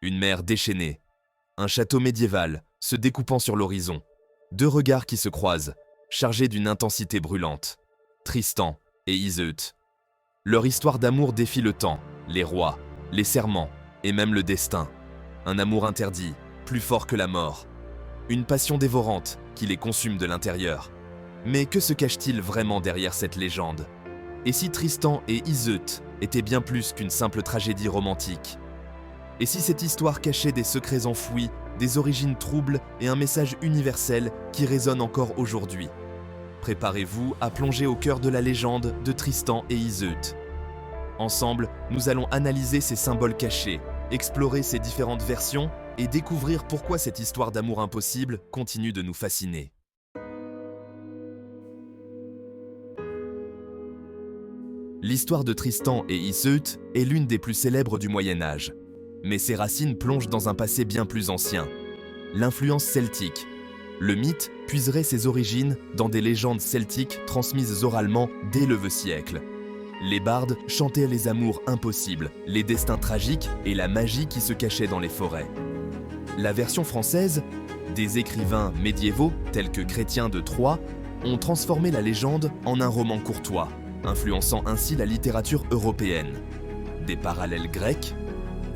Une mer déchaînée. Un château médiéval se découpant sur l'horizon. Deux regards qui se croisent, chargés d'une intensité brûlante. Tristan et Iseut. Leur histoire d'amour défie le temps, les rois, les serments et même le destin. Un amour interdit, plus fort que la mort. Une passion dévorante qui les consume de l'intérieur. Mais que se cache-t-il vraiment derrière cette légende? Et si Tristan et Iseut étaient bien plus qu'une simple tragédie romantique? Et si cette histoire cachait des secrets enfouis, des origines troubles et un message universel qui résonne encore aujourd'hui? Préparez-vous à plonger au cœur de la légende de Tristan et Iseut. Ensemble, nous allons analyser ces symboles cachés, explorer ces différentes versions et découvrir pourquoi cette histoire d'amour impossible continue de nous fasciner. L'histoire de Tristan et Iseut est l'une des plus célèbres du Moyen-Âge. Mais ses racines plongent dans un passé bien plus ancien. L'influence celtique. Le mythe puiserait ses origines dans des légendes celtiques transmises oralement dès le Vieux siècle. Les bardes chantaient les amours impossibles, les destins tragiques et la magie qui se cachait dans les forêts. La version française, des écrivains médiévaux tels que Chrétien de Troyes ont transformé la légende en un roman courtois, influençant ainsi la littérature européenne. Des parallèles grecs.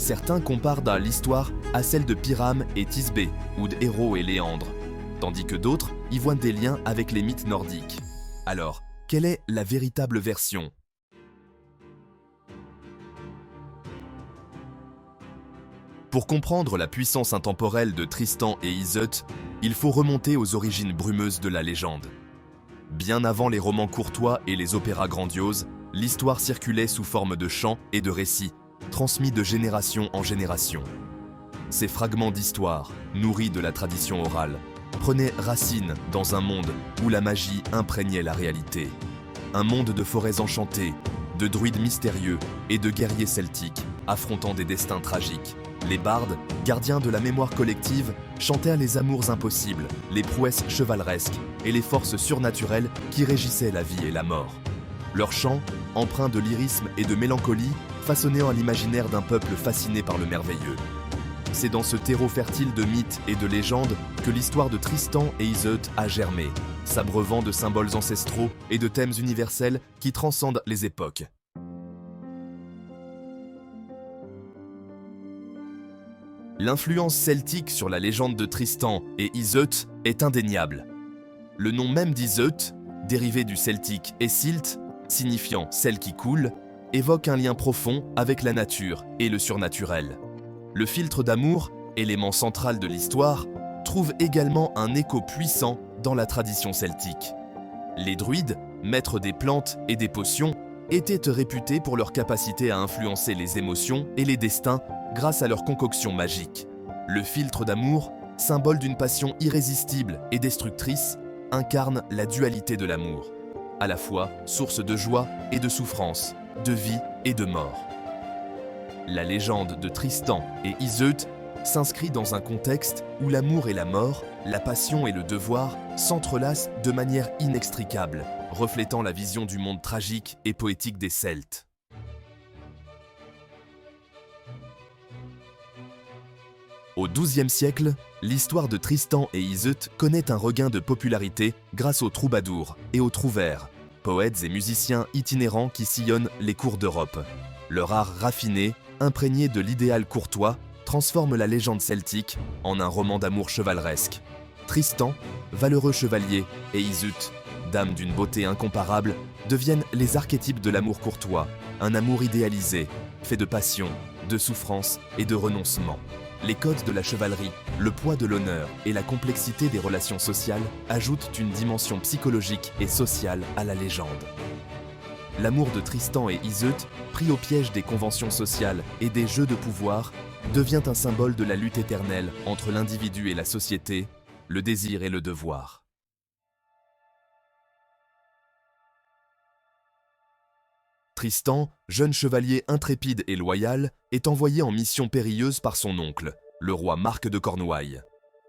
Certains comparent l'histoire à celle de Pyrame et Thisbé, ou d'Héro et Léandre, tandis que d'autres y voient des liens avec les mythes nordiques. Alors, quelle est la véritable version? Pour comprendre la puissance intemporelle de Tristan et Iseut, il faut remonter aux origines brumeuses de la légende. Bien avant les romans courtois et les opéras grandioses, l'histoire circulait sous forme de chants et de récits, transmis de génération en génération. Ces fragments d'histoire, nourris de la tradition orale, prenaient racine dans un monde où la magie imprégnait la réalité. Un monde de forêts enchantées, de druides mystérieux et de guerriers celtiques affrontant des destins tragiques. Les bardes, gardiens de la mémoire collective, chantèrent les amours impossibles, les prouesses chevaleresques et les forces surnaturelles qui régissaient la vie et la mort. Leurs chants, empreints de lyrisme et de mélancolie, façonnaient l'imaginaire d'un peuple fasciné par le merveilleux. C'est dans ce terreau fertile de mythes et de légendes que l'histoire de Tristan et Iseut a germé, s'abreuvant de symboles ancestraux et de thèmes universels qui transcendent les époques. L'influence celtique sur la légende de Tristan et Iseut est indéniable. Le nom même d'Iseut, dérivé du celtique Esilt, signifiant « celle qui coule », évoque un lien profond avec la nature et le surnaturel. Le filtre d'amour, élément central de l'histoire, trouve également un écho puissant dans la tradition celtique. Les druides, maîtres des plantes et des potions, étaient réputés pour leur capacité à influencer les émotions et les destins grâce à leur concoction magique. Le filtre d'amour, symbole d'une passion irrésistible et destructrice, incarne la dualité de l'amour, à la fois source de joie et de souffrance, de vie et de mort. La légende de Tristan et Iseut s'inscrit dans un contexte où l'amour et la mort, la passion et le devoir s'entrelacent de manière inextricable, reflétant la vision du monde tragique et poétique des Celtes. Au XIIe siècle, l'histoire de Tristan et Iseut connaît un regain de popularité grâce aux troubadours et aux trouvères, poètes et musiciens itinérants qui sillonnent les cours d'Europe. Leur art raffiné, imprégné de l'idéal courtois, transforme la légende celtique en un roman d'amour chevaleresque. Tristan, valeureux chevalier, et Iseut, dame d'une beauté incomparable, deviennent les archétypes de l'amour courtois, un amour idéalisé, fait de passion, de souffrance et de renoncement. Les codes de la chevalerie, le poids de l'honneur et la complexité des relations sociales ajoutent une dimension psychologique et sociale à la légende. L'amour de Tristan et Iseut, pris au piège des conventions sociales et des jeux de pouvoir, devient un symbole de la lutte éternelle entre l'individu et la société, le désir et le devoir. Tristan, jeune chevalier intrépide et loyal, est envoyé en mission périlleuse par son oncle, le roi Marc de Cornouailles.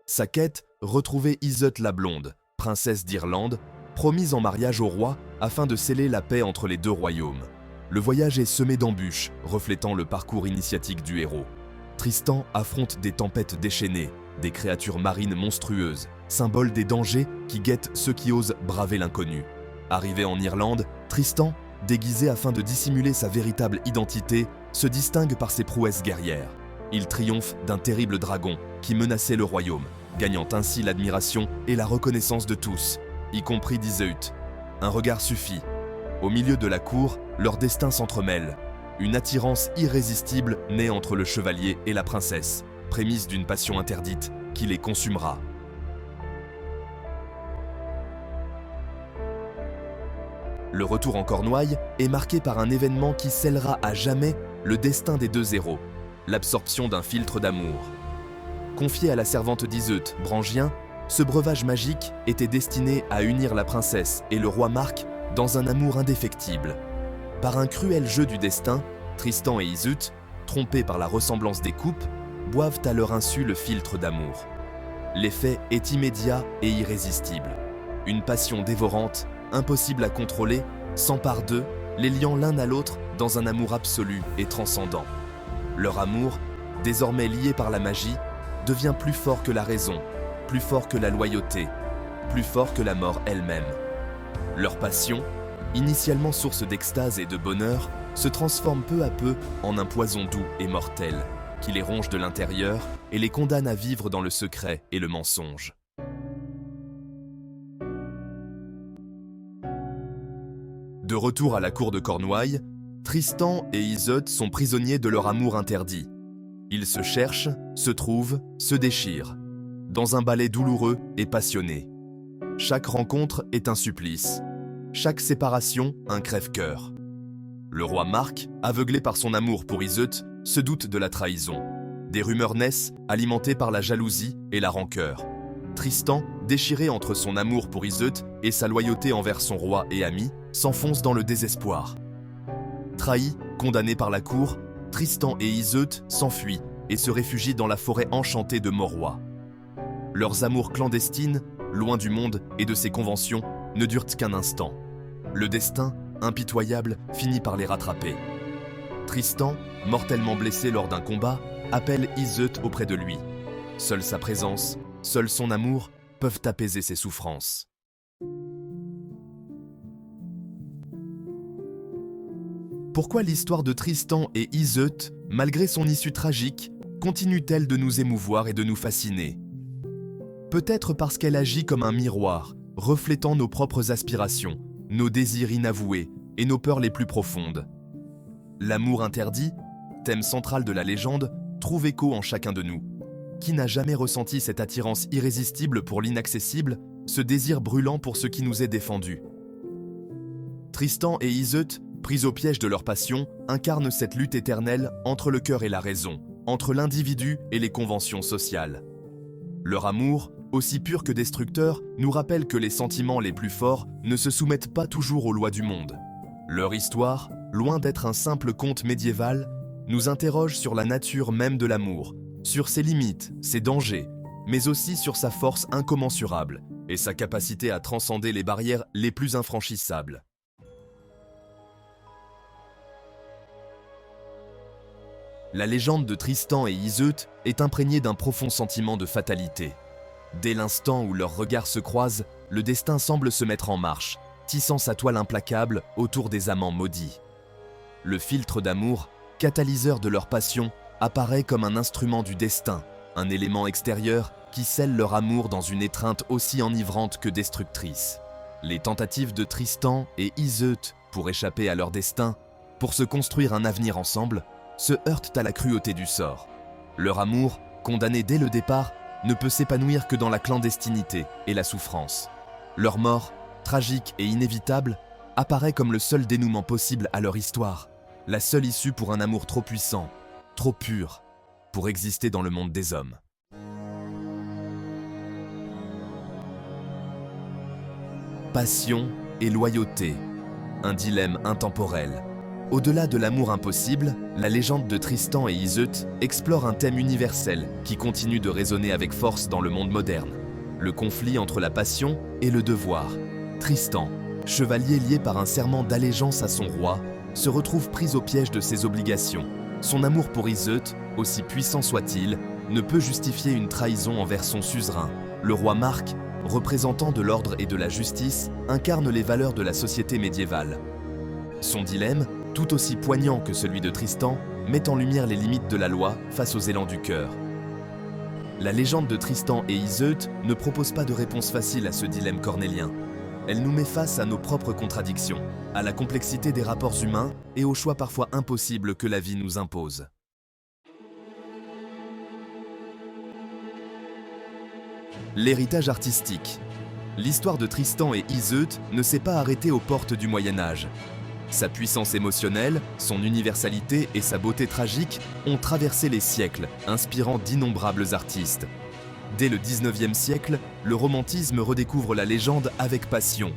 Sa quête, retrouver Iseut la Blonde, princesse d'Irlande, promise en mariage au roi afin de sceller la paix entre les deux royaumes. Le voyage est semé d'embûches, reflétant le parcours initiatique du héros. Tristan affronte des tempêtes déchaînées, des créatures marines monstrueuses, symboles des dangers qui guettent ceux qui osent braver l'inconnu. Arrivé en Irlande, Tristan, déguisé afin de dissimuler sa véritable identité, se distingue par ses prouesses guerrières. Il triomphe d'un terrible dragon qui menaçait le royaume, gagnant ainsi l'admiration et la reconnaissance de tous, y compris d'Iseut. Un regard suffit. Au milieu de la cour, leurs destins s'entremêlent. Une attirance irrésistible naît entre le chevalier et la princesse, prémisse d'une passion interdite qui les consumera. Le retour en Cornouailles est marqué par un événement qui scellera à jamais le destin des deux héros, l'absorption d'un philtre d'amour. Confié à la servante d'Iseut, Brangien, ce breuvage magique était destiné à unir la princesse et le roi Marc dans un amour indéfectible. Par un cruel jeu du destin, Tristan et Iseut, trompés par la ressemblance des coupes, boivent à leur insu le philtre d'amour. L'effet est immédiat et irrésistible. Une passion dévorante, impossible à contrôler, s'empare d'eux, les liant l'un à l'autre dans un amour absolu et transcendant. Leur amour, désormais lié par la magie, devient plus fort que la raison, plus fort que la loyauté, plus fort que la mort elle-même. Leur passion, initialement source d'extase et de bonheur, se transforme peu à peu en un poison doux et mortel, qui les ronge de l'intérieur et les condamne à vivre dans le secret et le mensonge. De retour à la cour de Cornouailles, Tristan et Iseut sont prisonniers de leur amour interdit. Ils se cherchent, se trouvent, se déchirent, dans un ballet douloureux et passionné. Chaque rencontre est un supplice, chaque séparation un crève-cœur. Le roi Marc, aveuglé par son amour pour Iseut, se doute de la trahison. Des rumeurs naissent, alimentées par la jalousie et la rancœur. Tristan, déchiré entre son amour pour Iseut et sa loyauté envers son roi et ami, s'enfonce dans le désespoir. Trahis, condamnés par la cour, Tristan et Iseut s'enfuient et se réfugient dans la forêt enchantée de Morois. Leurs amours clandestines, loin du monde et de ses conventions, ne durent qu'un instant. Le destin, impitoyable, finit par les rattraper. Tristan, mortellement blessé lors d'un combat, appelle Iseut auprès de lui. Seule sa présence, seul son amour peuvent apaiser ses souffrances. Pourquoi l'histoire de Tristan et Iseut, malgré son issue tragique, continue-t-elle de nous émouvoir et de nous fasciner? Peut-être parce qu'elle agit comme un miroir, reflétant nos propres aspirations, nos désirs inavoués et nos peurs les plus profondes. L'amour interdit, thème central de la légende, trouve écho en chacun de nous. Qui n'a jamais ressenti cette attirance irrésistible pour l'inaccessible, ce désir brûlant pour ce qui nous est défendu? Tristan et Iseut, pris au piège de leur passion, incarnent cette lutte éternelle entre le cœur et la raison, entre l'individu et les conventions sociales. Leur amour, aussi pur que destructeur, nous rappelle que les sentiments les plus forts ne se soumettent pas toujours aux lois du monde. Leur histoire, loin d'être un simple conte médiéval, nous interroge sur la nature même de l'amour, sur ses limites, ses dangers, mais aussi sur sa force incommensurable et sa capacité à transcender les barrières les plus infranchissables. La légende de Tristan et Iseut est imprégnée d'un profond sentiment de fatalité. Dès l'instant où leurs regards se croisent, le destin semble se mettre en marche, tissant sa toile implacable autour des amants maudits. Le philtre d'amour, catalyseur de leur passion, apparaît comme un instrument du destin, un élément extérieur qui scelle leur amour dans une étreinte aussi enivrante que destructrice. Les tentatives de Tristan et Iseut pour échapper à leur destin, pour se construire un avenir ensemble, se heurtent à la cruauté du sort. Leur amour, condamné dès le départ, ne peut s'épanouir que dans la clandestinité et la souffrance. Leur mort, tragique et inévitable, apparaît comme le seul dénouement possible à leur histoire, la seule issue pour un amour trop puissant, trop pur, pour exister dans le monde des hommes. Passion et loyauté, un dilemme intemporel. Au-delà de l'amour impossible, la légende de Tristan et Iseut explore un thème universel qui continue de résonner avec force dans le monde moderne. Le conflit entre la passion et le devoir. Tristan, chevalier lié par un serment d'allégeance à son roi, se retrouve pris au piège de ses obligations, son amour pour Iseut, aussi puissant soit-il, ne peut justifier une trahison envers son suzerain. Le roi Marc, représentant de l'ordre et de la justice, incarne les valeurs de la société médiévale. Son dilemme, tout aussi poignant que celui de Tristan, met en lumière les limites de la loi face aux élans du cœur. La légende de Tristan et Iseut ne propose pas de réponse facile à ce dilemme cornélien. Elle nous met face à nos propres contradictions, à la complexité des rapports humains et aux choix parfois impossibles que la vie nous impose. L'héritage artistique. L'histoire de Tristan et Iseut ne s'est pas arrêtée aux portes du Moyen-Âge. Sa puissance émotionnelle, son universalité et sa beauté tragique ont traversé les siècles, inspirant d'innombrables artistes. Dès le 19e siècle, le romantisme redécouvre la légende avec passion.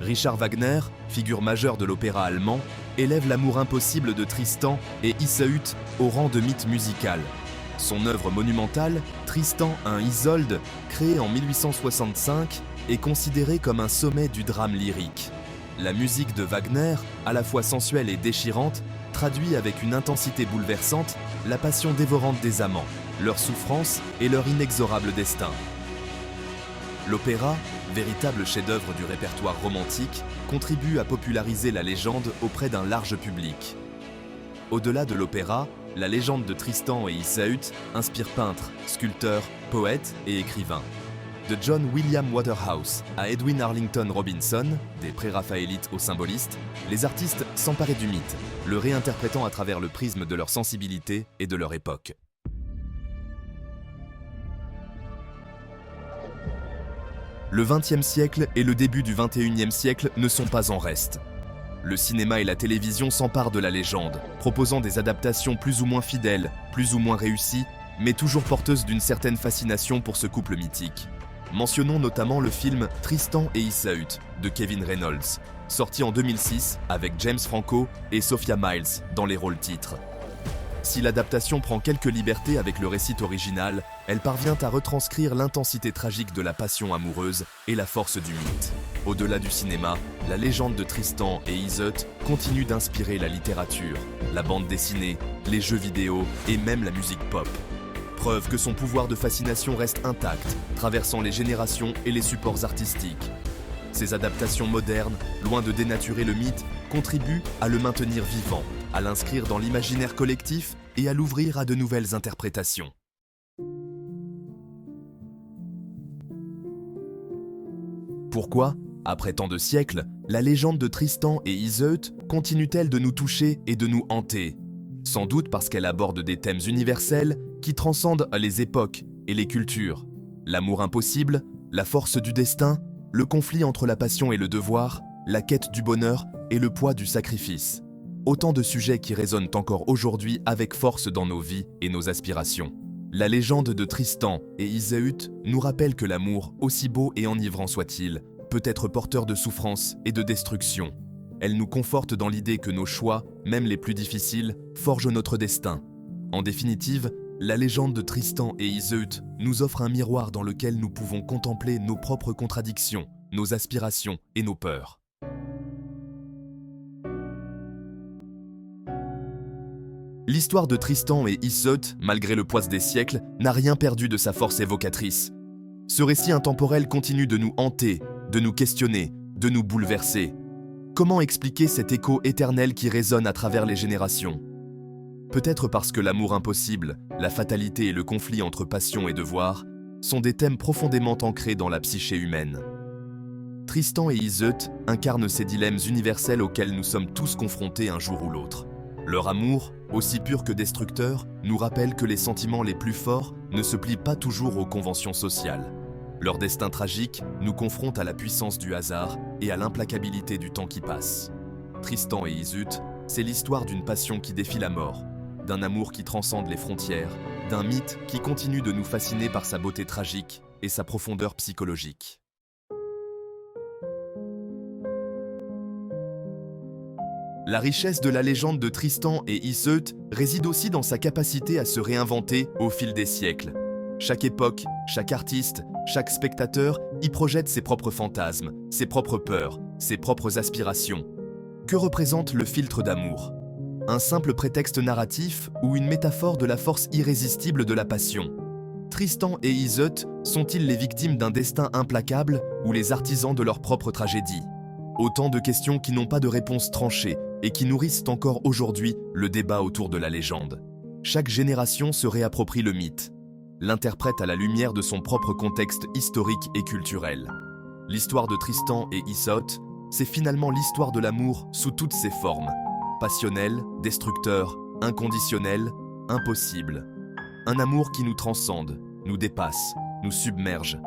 Richard Wagner, figure majeure de l'opéra allemand, élève l'amour impossible de Tristan et Iseut au rang de mythe musical. Son œuvre monumentale, Tristan un Isolde, créée en 1865, est considérée comme un sommet du drame lyrique. La musique de Wagner, à la fois sensuelle et déchirante, traduit avec une intensité bouleversante la passion dévorante des amants, leur souffrance et leur inexorable destin. L'opéra, véritable chef-d'œuvre du répertoire romantique, contribue à populariser la légende auprès d'un large public. Au-delà de l'opéra, la légende de Tristan et Iseut inspire peintres, sculpteurs, poètes et écrivains. De John William Waterhouse à Edwin Arlington Robinson, des pré-raphaélites aux symbolistes, les artistes s'emparaient du mythe, le réinterprétant à travers le prisme de leur sensibilité et de leur époque. Le XXe siècle et le début du XXIe siècle ne sont pas en reste. Le cinéma et la télévision s'emparent de la légende, proposant des adaptations plus ou moins fidèles, plus ou moins réussies, mais toujours porteuses d'une certaine fascination pour ce couple mythique. Mentionnons notamment le film Tristan et Iseut de Kevin Reynolds, sorti en 2006 avec James Franco et Sophia Myles dans les rôles titres. Si l'adaptation prend quelques libertés avec le récit original, elle parvient à retranscrire l'intensité tragique de la passion amoureuse et la force du mythe. Au-delà du cinéma, la légende de Tristan et Iseut continue d'inspirer la littérature, la bande dessinée, les jeux vidéo et même la musique pop. Preuve que son pouvoir de fascination reste intact, traversant les générations et les supports artistiques. Ces adaptations modernes, loin de dénaturer le mythe, contribuent à le maintenir vivant, à l'inscrire dans l'imaginaire collectif et à l'ouvrir à de nouvelles interprétations. Pourquoi, après tant de siècles, la légende de Tristan et Iseut continue-t-elle de nous toucher et de nous hanter ? Sans doute parce qu'elle aborde des thèmes universels qui transcendent les époques et les cultures. L'amour impossible, la force du destin, le conflit entre la passion et le devoir, la quête du bonheur et le poids du sacrifice. Autant de sujets qui résonnent encore aujourd'hui avec force dans nos vies et nos aspirations. La légende de Tristan et Iseut nous rappelle que l'amour, aussi beau et enivrant soit-il, peut être porteur de souffrance et de destruction. Elle nous conforte dans l'idée que nos choix, même les plus difficiles, forgent notre destin. En définitive, la légende de Tristan et Iseut nous offre un miroir dans lequel nous pouvons contempler nos propres contradictions, nos aspirations et nos peurs. L'histoire de Tristan et Iseut, malgré le poids des siècles, n'a rien perdu de sa force évocatrice. Ce récit intemporel continue de nous hanter, de nous questionner, de nous bouleverser. Comment expliquer cet écho éternel qui résonne à travers les générations ? Peut-être parce que l'amour impossible, la fatalité et le conflit entre passion et devoir sont des thèmes profondément ancrés dans la psyché humaine. Tristan et Iseut incarnent ces dilemmes universels auxquels nous sommes tous confrontés un jour ou l'autre. Leur amour, aussi pur que destructeur, nous rappelle que les sentiments les plus forts ne se plient pas toujours aux conventions sociales. Leur destin tragique nous confronte à la puissance du hasard et à l'implacabilité du temps qui passe. Tristan et Iseut, c'est l'histoire d'une passion qui défie la mort, d'un amour qui transcende les frontières, d'un mythe qui continue de nous fasciner par sa beauté tragique et sa profondeur psychologique. La richesse de la légende de Tristan et Iseut réside aussi dans sa capacité à se réinventer au fil des siècles. Chaque époque, chaque artiste, chaque spectateur y projette ses propres fantasmes, ses propres peurs, ses propres aspirations. Que représente le filtre d'amour ? Un simple prétexte narratif ou une métaphore de la force irrésistible de la passion? Tristan et Iseult sont-ils les victimes d'un destin implacable ou les artisans de leur propre tragédie? Autant de questions qui n'ont pas de réponse tranchée et qui nourrissent encore aujourd'hui le débat autour de la légende. Chaque génération se réapproprie le mythe, l'interprète à la lumière de son propre contexte historique et culturel. L'histoire de Tristan et Iseult, c'est finalement l'histoire de l'amour sous toutes ses formes. Passionnel, destructeur, inconditionnel, impossible. Un amour qui nous transcende, nous dépasse, nous submerge.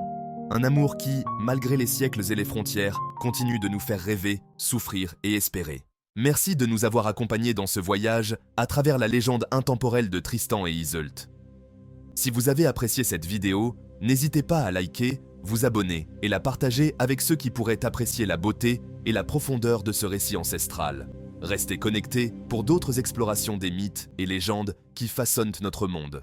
Un amour qui, malgré les siècles et les frontières, continue de nous faire rêver, souffrir et espérer. Merci de nous avoir accompagnés dans ce voyage à travers la légende intemporelle de Tristan et Iseult. Si vous avez apprécié cette vidéo, n'hésitez pas à liker, vous abonner et la partager avec ceux qui pourraient apprécier la beauté et la profondeur de ce récit ancestral. Restez connectés pour d'autres explorations des mythes et légendes qui façonnent notre monde.